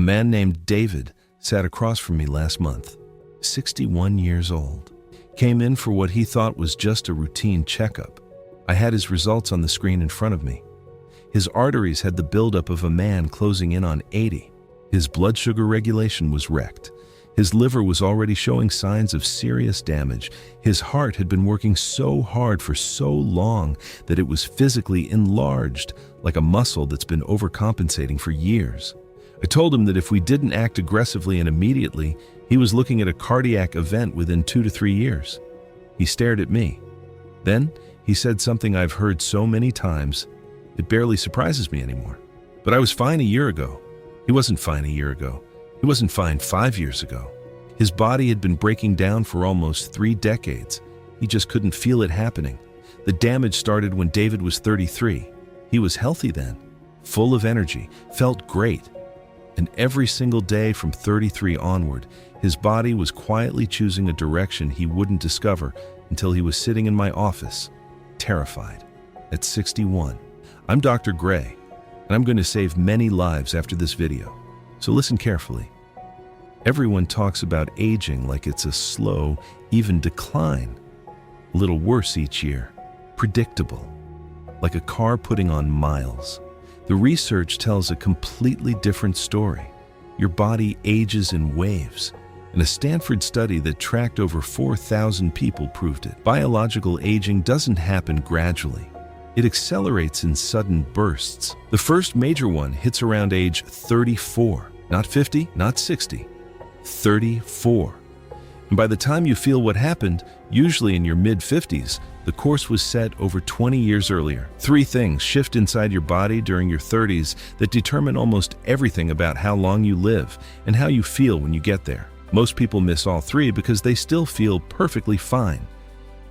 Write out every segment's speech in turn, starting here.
man named David sat across from me last month, 61 years old. Came in for what he thought was just a routine checkup. I had his results on the screen in front of me. His arteries had the buildup of a man closing in on 80. His blood sugar regulation was wrecked. His liver was already showing signs of serious damage. His heart had been working so hard for so long that it was physically enlarged, like a muscle that's been overcompensating for years. I told him that if we didn't act aggressively and immediately, he was looking at a cardiac event within 2 to 3 years. He stared at me. Then he said something I've heard so many times, it barely surprises me anymore. But I was fine a year ago. He wasn't fine a year ago. He wasn't fine 5 years ago. His body had been breaking down for almost 3 decades. He just couldn't feel it happening. The damage started when David was 33. He was healthy then, full of energy, felt great. And every single day from 33 onward, his body was quietly choosing a direction he wouldn't discover until he was sitting in my office, terrified. At 61, I'm Dr. Gray, and I'm going to save many lives after this video. So listen carefully. Everyone talks about aging like it's a slow, even decline. A little worse each year. Predictable. Like a car putting on miles. The research tells a completely different story. Your body ages in waves. And a Stanford study that tracked over 4,000 people proved it. Biological aging doesn't happen gradually. It accelerates in sudden bursts. The first major one hits around age 34. Not 50, not 60. 34. And by the time you feel what happened, usually in your mid-50s, the course was set over 20 years earlier. 3 things shift inside your body during your 30s that determine almost everything about how long you live and how you feel when you get there. Most people miss all 3 because they still feel perfectly fine.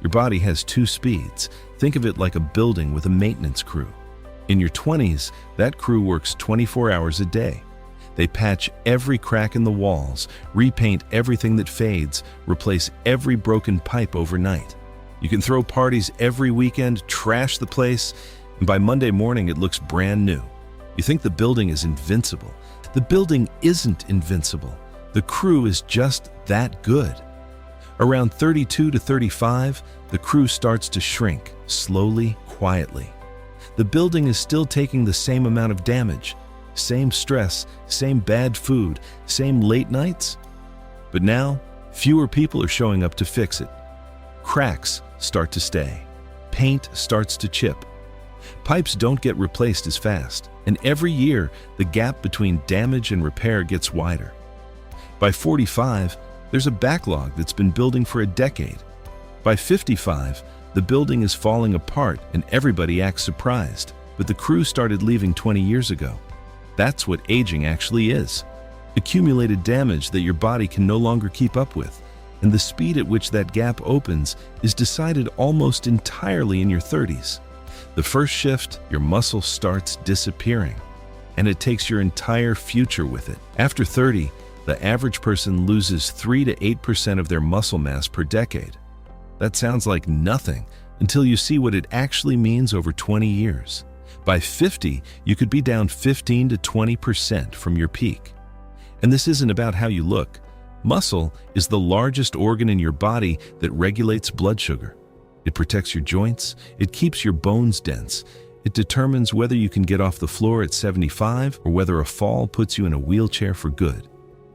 Your body has 2 speeds. Think of it like a building with a maintenance crew. In your 20s, that crew works 24 hours a day. They patch every crack in the walls, repaint everything that fades, replace every broken pipe overnight. You can throw parties every weekend, trash the place, and by Monday morning it looks brand new. You think the building is invincible. The building isn't invincible. The crew is just that good. Around 32 to 35, the crew starts to shrink, slowly, quietly. The building is still taking the same amount of damage, same stress, same bad food, same late nights. But now, fewer people are showing up to fix it. Cracks start to stay. Paint starts to chip. Pipes don't get replaced as fast, and every year, the gap between damage and repair gets wider. By 45, there's a backlog that's been building for a decade. By 55, the building is falling apart and everybody acts surprised, but the crew started leaving 20 years ago. That's what aging actually is. Accumulated damage that your body can no longer keep up with, and the speed at which that gap opens is decided almost entirely in your 30s. The first shift, your muscle starts disappearing, and it takes your entire future with it. After 30, the average person loses 3 to 8% of their muscle mass per decade. That sounds like nothing until you see what it actually means over 20 years. By 50, you could be down 15 to 20% from your peak. And this isn't about how you look. Muscle is the largest organ in your body that regulates blood sugar. It protects your joints, it keeps your bones dense, it determines whether you can get off the floor at 75 or whether a fall puts you in a wheelchair for good.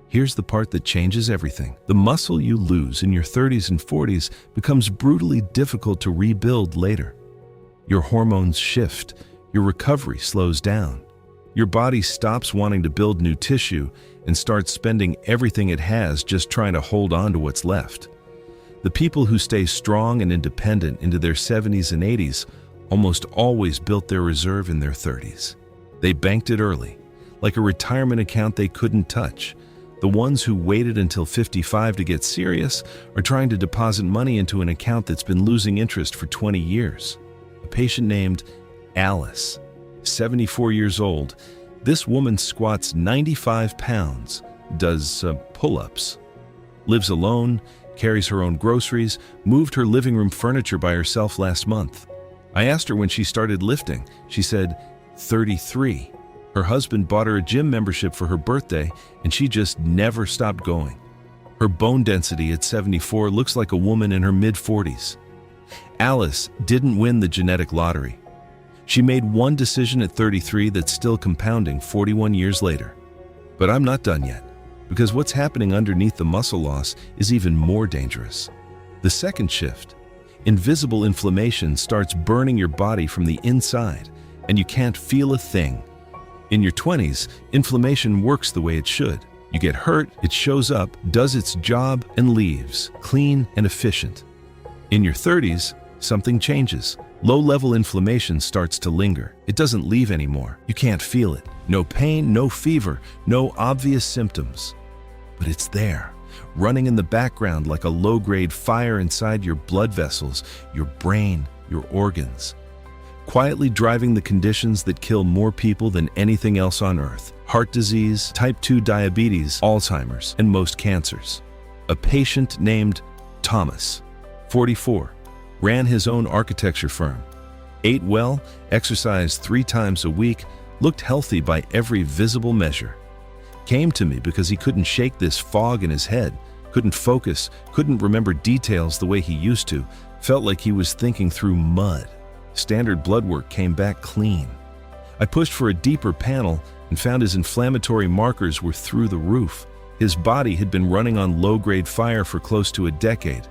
Here's the part that changes everything. The muscle you lose in your 30s and 40s becomes brutally difficult to rebuild later. Your hormones shift, your recovery slows down. Your body stops wanting to build new tissue and starts spending everything it has just trying to hold on to what's left. The people who stay strong and independent into their 70s and 80s almost always built their reserve in their 30s. They banked it early, like a retirement account they couldn't touch. The ones who waited until 55 to get serious are trying to deposit money into an account that's been losing interest for 20 years. A patient named Alice, 74 years old. This woman squats 95 pounds, does pull-ups, lives alone, carries her own groceries, moved her living room furniture by herself last month. I asked her when she started lifting. She said, 33. Her husband bought her a gym membership for her birthday, and she just never stopped going. Her bone density at 74 looks like a woman in her mid-40s. Alice didn't win the genetic lottery. She made one decision at 33 that's still compounding 41 years later. But I'm not done yet, because what's happening underneath the muscle loss is even more dangerous. The second shift, invisible inflammation, starts burning your body from the inside, and you can't feel a thing. In your 20s, inflammation works the way it should. You get hurt, it shows up, does its job, and leaves, clean and efficient. In your 30s, something changes. Low-level inflammation starts to linger. It doesn't leave anymore. You can't feel it. No pain, no fever, no obvious symptoms. But it's there, running in the background like a low-grade fire inside your blood vessels, your brain, your organs, quietly driving the conditions that kill more people than anything else on earth: heart disease, type 2 diabetes, Alzheimer's, and most cancers. A patient named Thomas, 44, ran his own architecture firm, ate well, exercised 3 times a week, looked healthy by every visible measure. Came to me because he couldn't shake this fog in his head, couldn't focus, couldn't remember details the way he used to, felt like he was thinking through mud. Standard blood work came back clean. I pushed for a deeper panel and found his inflammatory markers were through the roof. His body had been running on low-grade fire for close to a decade.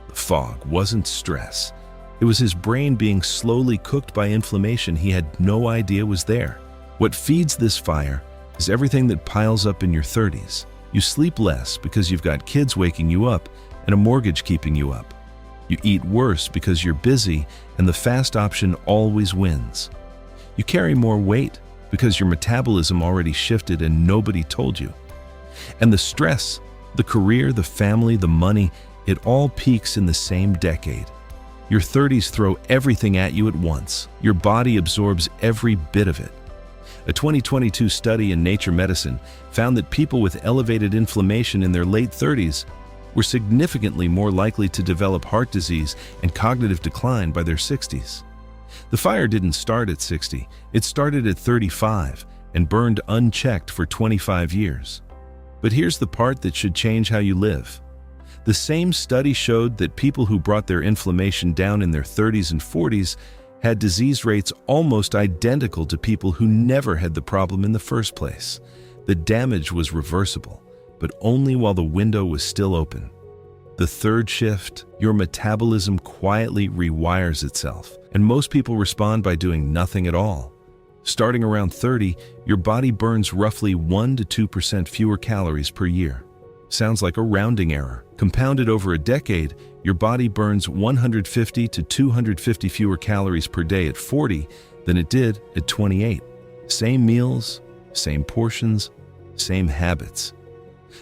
The fog wasn't stress. It was his brain being slowly cooked by inflammation he had no idea was there. What feeds this fire is everything that piles up in your 30s. You sleep less because you've got kids waking you up and a mortgage keeping you up. You eat worse because you're busy and the fast option always wins. You carry more weight because your metabolism already shifted and nobody told you. And the stress, the career, the family, the money, it all peaks in the same decade. Your 30s throw everything at you at once. Your body absorbs every bit of it. A 2022 study in Nature Medicine found that people with elevated inflammation in their late 30s were significantly more likely to develop heart disease and cognitive decline by their 60s. The fire didn't start at 60, it started at 35 and burned unchecked for 25 years. But here's the part that should change how you live. The same study showed that people who brought their inflammation down in their 30s and 40s had disease rates almost identical to people who never had the problem in the first place. The damage was reversible, but only while the window was still open. The third shift, your metabolism quietly rewires itself, and most people respond by doing nothing at all. Starting around 30, your body burns roughly 1 to 2% fewer calories per year. Sounds like a rounding error. Compounded over a decade, your body burns 150 to 250 fewer calories per day at 40 than it did at 28. Same meals, same portions, same habits.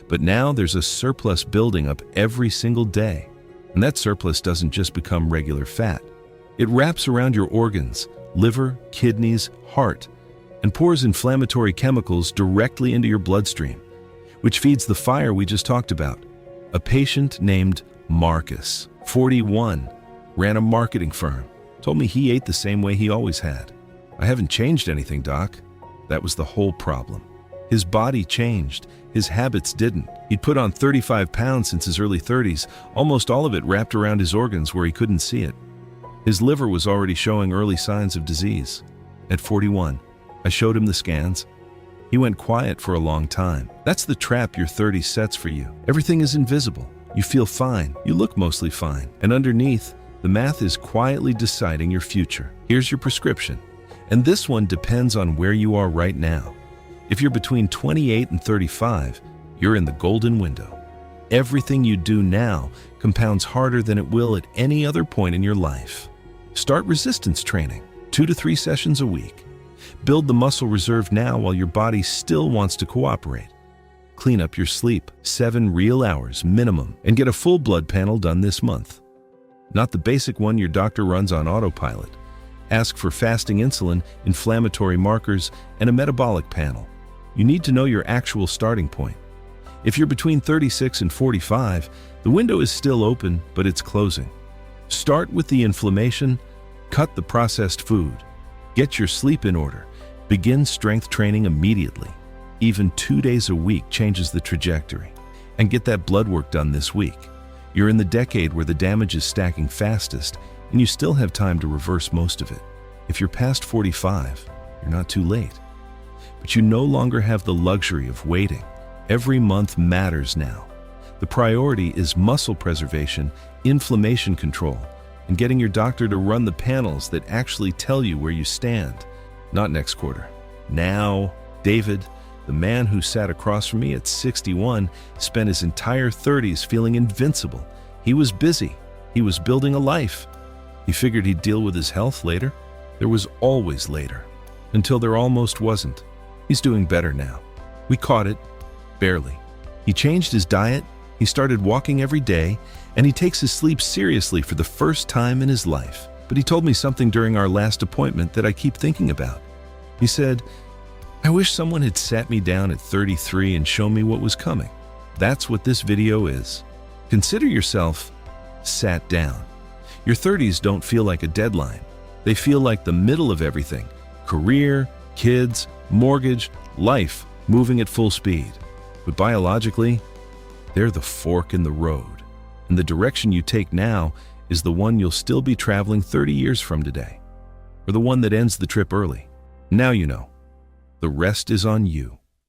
But now there's a surplus building up every single day. And that surplus doesn't just become regular fat. It wraps around your organs, liver, kidneys, heart, and pours inflammatory chemicals directly into your bloodstream, which feeds the fire we just talked about. A patient named Marcus, 41, ran a marketing firm, told me he ate the same way he always had. I haven't changed anything, doc. That was the whole problem. His body changed, his habits didn't. He'd put on 35 pounds since his early 30s, almost all of it wrapped around his organs where he couldn't see it. His liver was already showing early signs of disease. At 41, I showed him the scans. He went quiet for a long time. That's the trap your 30s sets for you. Everything is invisible. You feel fine. You look mostly fine. And underneath, the math is quietly deciding your future. Here's your prescription. And this one depends on where you are right now. If you're between 28 and 35, you're in the golden window. Everything you do now compounds harder than it will at any other point in your life. Start resistance training, 2 to 3 sessions a week. Build the muscle reserve now while your body still wants to cooperate. Clean up your sleep, 7 real hours minimum, and get a full blood panel done this month. Not the basic one your doctor runs on autopilot. Ask for fasting insulin, inflammatory markers, and a metabolic panel. You need to know your actual starting point. If you're between 36 and 45, the window is still open, but it's closing. Start with the inflammation, cut the processed food, get your sleep in order, Begin strength training immediately. Even 2 days a week changes the trajectory. And get that blood work done this week. You're in the decade where the damage is stacking fastest, and you still have time to reverse most of it. If you're past 45, you're not too late. But you no longer have the luxury of waiting. Every month matters now. The priority is muscle preservation, inflammation control, and getting your doctor to run the panels that actually tell you where you stand. Not next quarter. Now, David, the man who sat across from me at 61, spent his entire 30s feeling invincible. He was busy. He was building a life. He figured he'd deal with his health later. There was always later, until there almost wasn't. He's doing better now. We caught it, barely. He changed his diet, he started walking every day, and he takes his sleep seriously for the first time in his life. But he told me something during our last appointment that I keep thinking about. He said, "I wish someone had sat me down at 33 and shown me what was coming." That's what this video is. Consider yourself sat down. Your 30s don't feel like a deadline. They feel like the middle of everything. Career, kids, mortgage, life moving at full speed. But biologically, they're the fork in the road. And the direction you take now is the one you'll still be traveling 30 years from today. Or the one that ends the trip early. Now you know. The rest is on you.